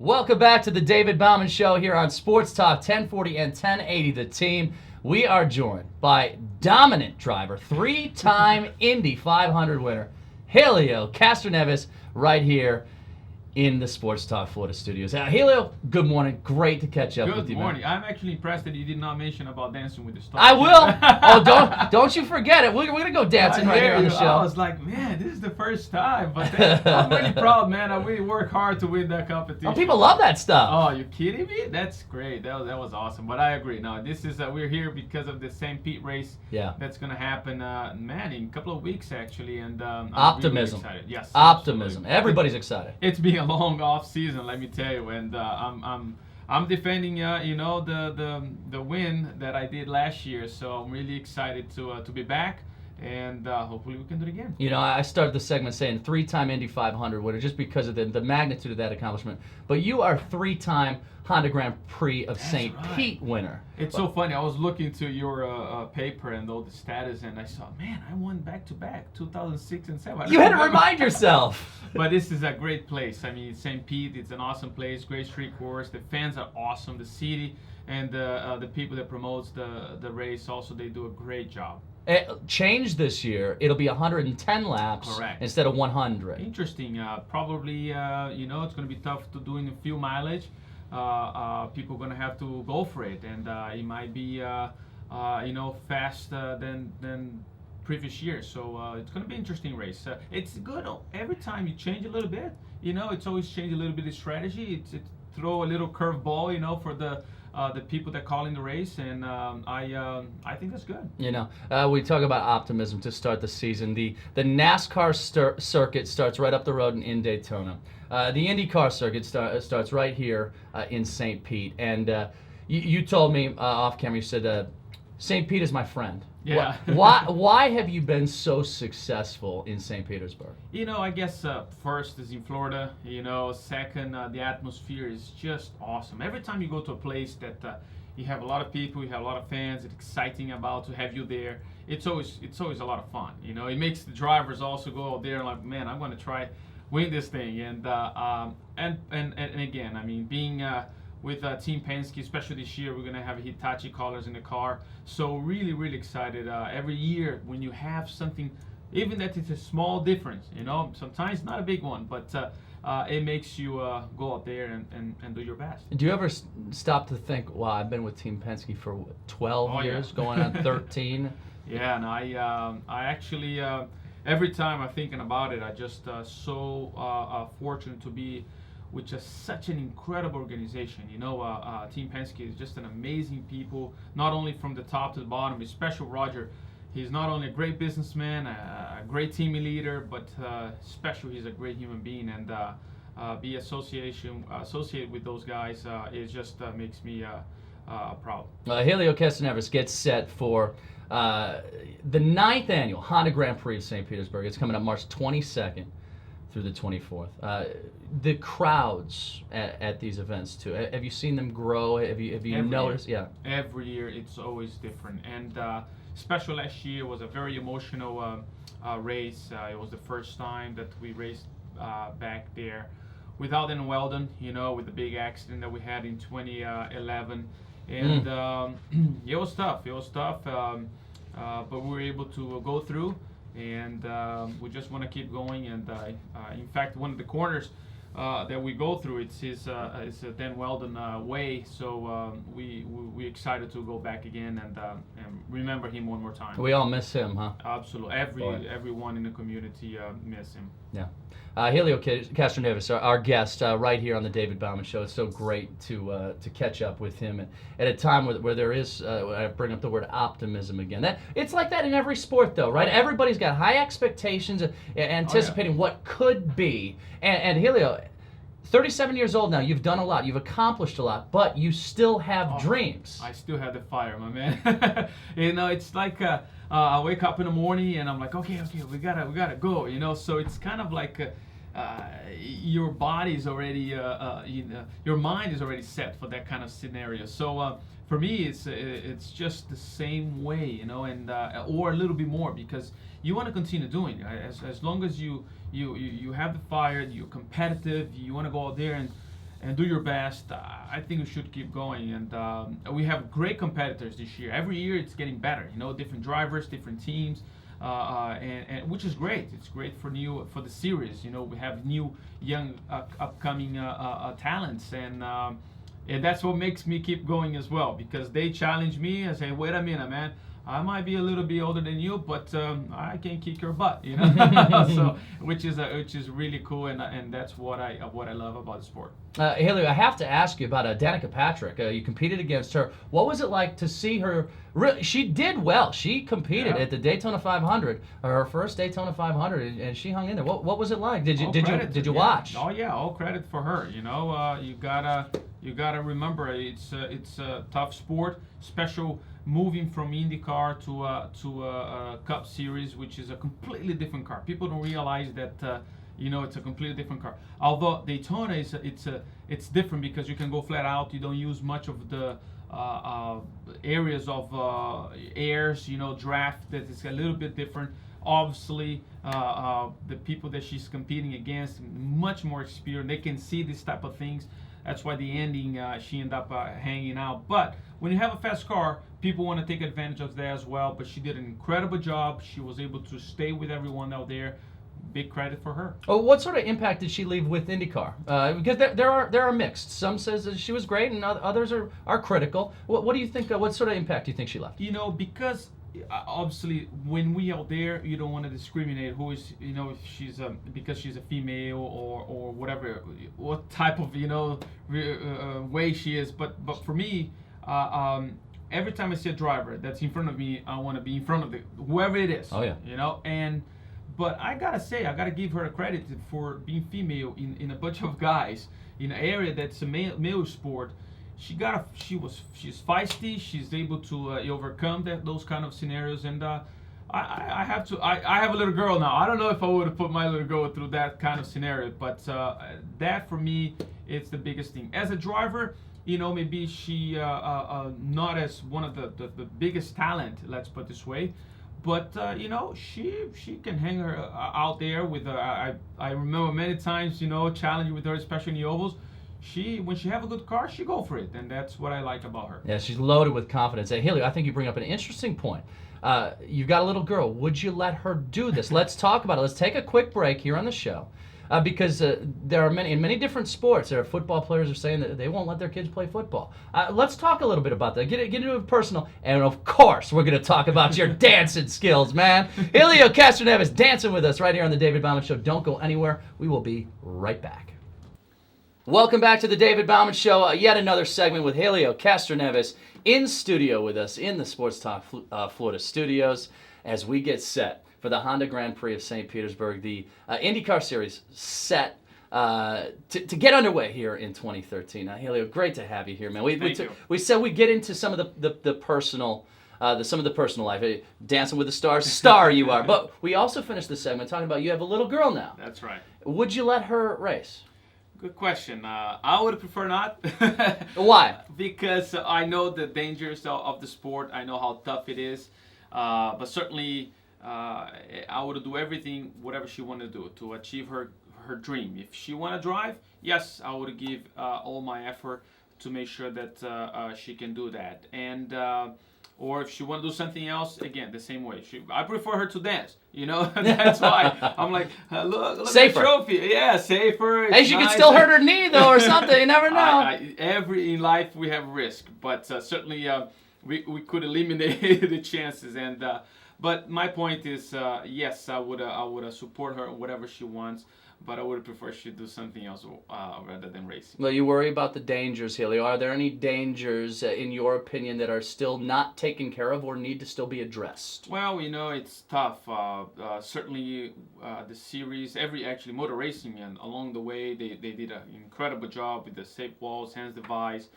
Welcome back to the David Bauman Show here on Sports Talk 1040 and 1080 The Team. We are joined by dominant driver, three-time Indy 500 winner, Helio Castroneves, right here in the Sports Talk Florida studios. Helio, good morning. Great to catch up with you, man. Good morning. I'm actually impressed that you did not mention about Dancing with the Stars. I will. Don't you forget it. We're gonna go dancing right here on the show. I was like, man, this is the first time, but I'm really proud, man. I really work hard to win that competition. Oh, people love that stuff. Oh, you kidding me? That's great. That was awesome. But I agree. No, this is we're here because of the St. Pete race. Yeah. That's gonna happen, man, in a couple of weeks actually, and I'm optimism. Really excited. Yes. Optimism. Absolutely. Everybody's excited. It's been a long off season, let me tell you, and I'm defending the win that I did last year, so I'm really excited to be back, and hopefully we can do it again. You know, I started the segment saying three-time Indy 500 winner just because of the magnitude of that accomplishment, but you are three-time Honda Grand Prix of St. Pete winner. It's so funny. I was looking to your paper and all the status, and I saw, man, I won back-to-back, 2006 and 7. You had to remind yourself. But this is a great place. I mean, St. Pete, it's an awesome place, great street course. The fans are awesome. The city and the people that promotes the race also, they do a great job. Change this year. It'll be 110 laps instead of 100. Interesting. Probably, it's going to be tough to do in a few mileage. People are going to have to go for it, and it might be, faster than previous years. So it's going to be an interesting race. It's good every time you change a little bit. It's always change a little bit of strategy. It's throw a little curveball, for the people that call in the race, and I think that's good. We talk about optimism to start the season. The NASCAR circuit starts right up the road in Daytona. The IndyCar circuit starts right here in St. Pete. And you told me off camera, you said, St. Pete is my friend. Yeah. Why have you been so successful in St. Petersburg? I guess first is in Florida. Second, the atmosphere is just awesome. Every time you go to a place that you have a lot of people, you have a lot of fans, it's exciting about to have you there. It's always a lot of fun. It makes the drivers also go out there and like, man, I'm going to try win this thing. And again, I mean, being with Team Penske, especially this year, we're going to have Hitachi colors in the car. So really, really excited. Every year when you have something, even that it's a small difference, sometimes not a big one, but it makes you go out there and do your best. Do you ever stop to think, wow, I've been with Team Penske for 12 years, going on 13? Yeah, and I actually, every time I'm thinking about it, I just so fortunate to be with just such an incredible organization. Team Penske is just an amazing people, not only from the top to the bottom, especially Roger. He's not only a great businessman, a great team leader, but especially he's a great human being, and be associated with those guys, it just makes me proud. Helio Castroneves gets set for the 9th annual Honda Grand Prix of St. Petersburg. It's coming up March 22nd through the 24th. The crowds at these events too. Have you seen them grow? Have you noticed? Yeah. Every year it's always different, and especially last year was a very emotional race. It was the first time that we raced back there without any Weldon, with the big accident that we had in 2011, and it was tough. But we were able to go through. And we just want to keep going. And in fact, one of the corners that we go through, it's a Dan Weldon way. So we excited to go back again and remember him one more time. We all miss him, huh? Absolutely. Everyone in the community miss him. Yeah. Helio Castroneves, our guest right here on the David Bauman Show. It's so great to catch up with him at a time where there is, I bring up the word optimism again. It's like that in every sport, though, right? Everybody's got high expectations, anticipating what could be. And Helio, 37 years old now, you've done a lot, you've accomplished a lot, but you still have dreams. I still have the fire, my man. It's like I wake up in the morning and I'm like, okay, we gotta go. So it's kind of like your body is already, your mind is already set for that kind of scenario. So for me, it's just the same way, and or a little bit more, because you want to continue doing it. As long as you have the fire, you're competitive, you want to go out there and do your best, I think we should keep going. And we have great competitors this year. Every year it's getting better. Different drivers, different teams, and which is great. It's great for the series. We have new young upcoming talents, and that's what makes me keep going as well, because they challenge me and say, wait a minute, man. I might be a little bit older than you, but I can kick your butt, So, which is really cool, and that's what I love about the sport. Helio, I have to ask you about Danica Patrick. You competed against her. What was it like to see her? She did well. She competed at the Daytona 500, her first Daytona 500, and she hung in there. What was it like? Did you watch? Oh yeah, all credit for her. You gotta remember it's a tough sport, special. Moving from IndyCar to a Cup Series, which is a completely different car. People don't realize that it's a completely different car. Although Daytona it's different because you can go flat out. You don't use much of the areas of airs. Draft that is a little bit different. Obviously, the people that she's competing against much more experienced. They can see these type of things. That's why the ending she ended up hanging out. But when you have a fast car, people want to take advantage of that as well. But she did an incredible job. She was able to stay with everyone out there. Big credit for her. Oh, what sort of impact did she leave with IndyCar? Because there are mixed. Some says that she was great, and others are critical. What do you think? What sort of impact do you think she left? Because obviously when we out there, you don't want to discriminate who is, if she's because she's a female or whatever, what type of way she is. But for me, every time I see a driver that's in front of me, I want to be in front of whoever it is. Oh yeah. But I gotta give her a credit for being female in a bunch of guys in an area that's a male sport. She's feisty. She's able to overcome those kind of scenarios, and I have a little girl now. I don't know if I would have put my little girl through that kind of scenario, but that for me, it's the biggest thing. As a driver, maybe she not as one of the biggest talent, let's put it this way, but she can hang her out there with. I remember many times challenging with her, especially in the ovals. When she have a good car, she go for it, and that's what I like about her. Yeah, she's loaded with confidence. Hey, Helio, I think you bring up an interesting point. You've got a little girl. Would you let her do this? Let's talk about it. Let's take a quick break here on the show, because there are many different sports. There are football players who are saying that they won't let their kids play football. Let's talk a little bit about that. Get into it personal, and of course, we're going to talk about your dancing skills, man. Helio Castroneves dancing with us right here on the David Bauman Show. Don't go anywhere. We will be right back. Welcome back to the David Bauman Show. Yet another segment with Helio Castroneves in studio with us in the Sports Talk Florida studios as we get set for the Honda Grand Prix of St. Petersburg, the IndyCar Series set to get underway here in 2013. Helio, great to have you here, man. We said we'd get into some of the personal. Some of the personal life, Dancing with the Stars, star you are. But we also finished the segment talking about you have a little girl now. That's right. Would you let her race? Good question. I would prefer not. Why? Because I know the dangers of the sport. I know how tough it is. But certainly, I would do everything, whatever she wanted to do, to achieve her dream. If she want to drive, yes, I would give all my effort to make sure that she can do that. And or if she want to do something else, again, the same way. I prefer her to dance. That's why I'm like, look safer. At the trophy. Yeah, safer. Hey, she could still hurt her knee though, or something. You never know. In life we have risk, but certainly we could eliminate the chances. And but my point is, yes, I would support her whatever she wants. But I would prefer she do something else rather than racing. Well, you worry about the dangers, Helio. Are there any dangers, in your opinion, that are still not taken care of or need to still be addressed? Well, it's tough. Certainly, the series, actually motor racing, and along the way, they did an incredible job with the safe walls, hands device,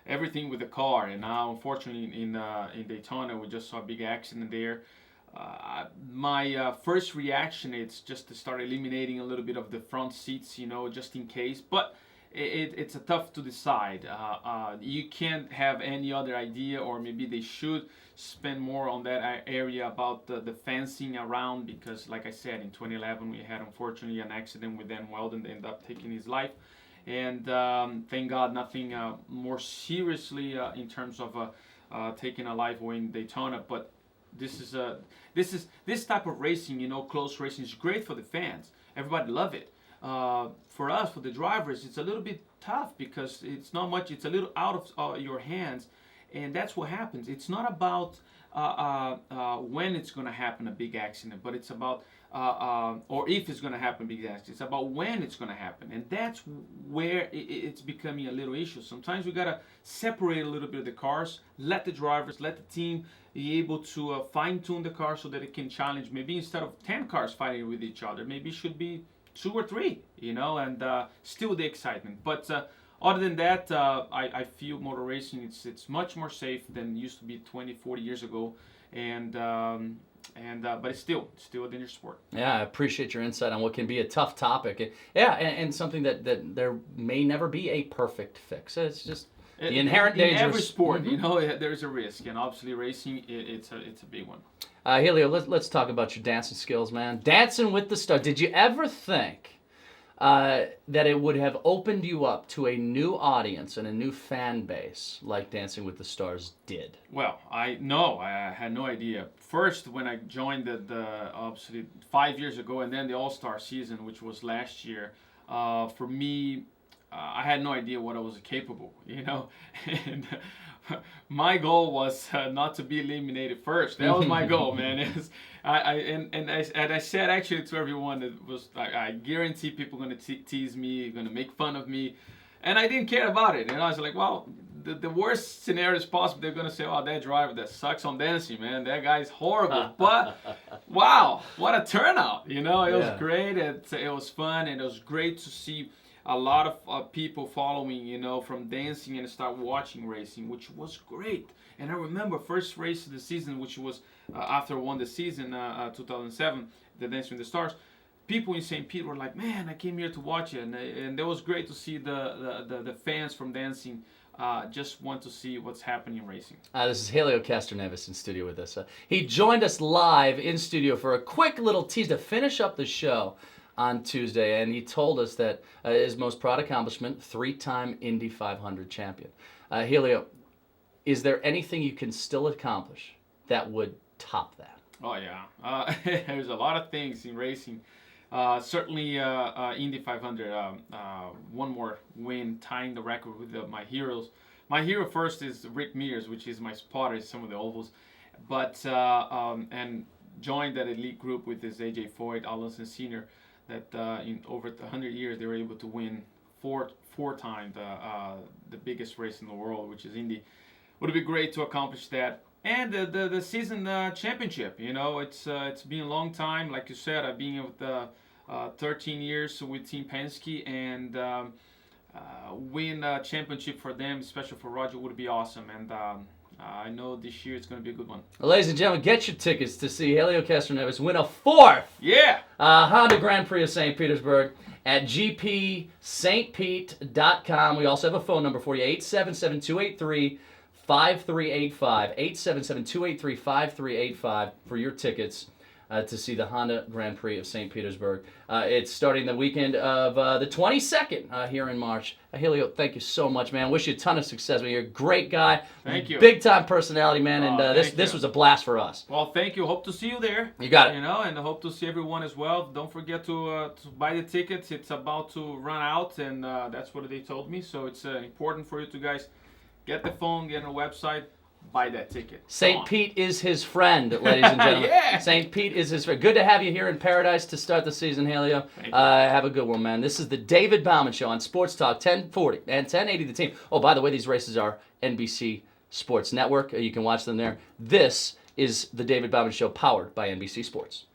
everything with the car. And now, unfortunately, in Daytona, we just saw a big accident there. My first reaction is just to start eliminating a little bit of the front seats, just in case. But it's a tough to decide. You can't have any other idea, or maybe they should spend more on that area about the fencing around, because, like I said, in 2011 we had unfortunately an accident with Dan Weldon that ended up taking his life. and thank God nothing more seriously in terms of taking a life away in Daytona. But this type of racing, close racing is great for the fans. Everybody love it. For us, for the drivers, it's a little bit tough because it's not much. It's a little out of your hands, and that's what happens. It's not about when it's going to happen a big accident, but it's about or if it's going to happen a big accident. It's about when it's going to happen, and that's where it's becoming a little issue. Sometimes we got to separate a little bit of the cars, let the drivers, let the team be able to fine-tune the car so that it can challenge. Maybe instead of 10 cars fighting with each other, maybe it should be 2 or 3, and still the excitement. But other than that, I feel motor racing, it's much more safe than it used to be 20, 40 years ago, but it's still a dangerous sport. Yeah, I appreciate your insight on what can be a tough topic. And something that there may never be a perfect fix. It's just the inherent dangers. In every sport, there's a risk, and obviously racing, it's a big one. Helio, let's talk about your dancing skills, man. Dancing with the Stars. Did you ever think that it would have opened you up to a new audience and a new fan base like Dancing with the Stars did? Well, I had no idea. First, when I joined the obviously 5 years ago, and then the All-Star season, which was last year, for me, I had no idea what I was capable, and my goal was not to be eliminated first. That was my goal, man. I said actually to everyone, it was I guarantee people are going to tease me, going to make fun of me, and I didn't care about it. And I was like, well, the worst scenario is possible. They're going to say, oh, that driver that sucks on dancing, man. That guy's horrible. But wow, what a turnout! It was great. It was fun, and it was great to see a lot of people following, from dancing and start watching racing, which was great. And I remember first race of the season, which was after I won the season, 2007, the Dancing with the Stars. People in St. Pete were like, man, I came here to watch it. And it was great to see the fans from dancing just want to see what's happening in racing. This is Helio Castroneves in studio with us. He joined us live in studio for a quick little tease to finish up the show on Tuesday, and he told us that his most proud accomplishment, 3-time Indy 500 champion. Helio, is there anything you can still accomplish that would top that? Oh yeah, there's a lot of things in racing. Certainly Indy 500, one more win, tying the record with my heroes. My hero first is Rick Mears, which is my spotter in some of the ovals, but and joined that elite group with this AJ Foyt, Alonso Sr., that in over 100 years they were able to win four times the biggest race in the world, which is Indy. Would be great to accomplish that. And the season championship, it's been a long time. Like you said, I've been with 13 years with Team Penske, and win a championship for them, especially for Roger, would be awesome. And I know this year it's going to be a good one. Well, ladies and gentlemen, get your tickets to see Helio Castroneves win a 4th Honda Grand Prix of St. Petersburg at gpstpete.com. We also have a phone number for you, 877-283-5385, 877-283-5385 for your tickets to see the Honda Grand Prix of St. Petersburg. It's starting the weekend of the 22nd here in March. Helio, thank you so much, man. Wish you a ton of success, man. You're a great guy. Thank you. Big-time personality, man, and this was a blast for us. Well, thank you. Hope to see you there. You got it. And I hope to see everyone as well. Don't forget to buy the tickets. It's about to run out, and that's what they told me. So it's important for you to guys get the phone, get on the website, buy that ticket. St. Pete is his friend, ladies and gentlemen. Yeah. St. Pete is his friend. Good to have you here in paradise to start the season, Helio. Have a good one, man. This is the David Bauman Show on Sports Talk 1040 and 1080 The Team. Oh, by the way, these races are NBC Sports Network. You can watch them there. This is the David Bauman Show powered by NBC Sports.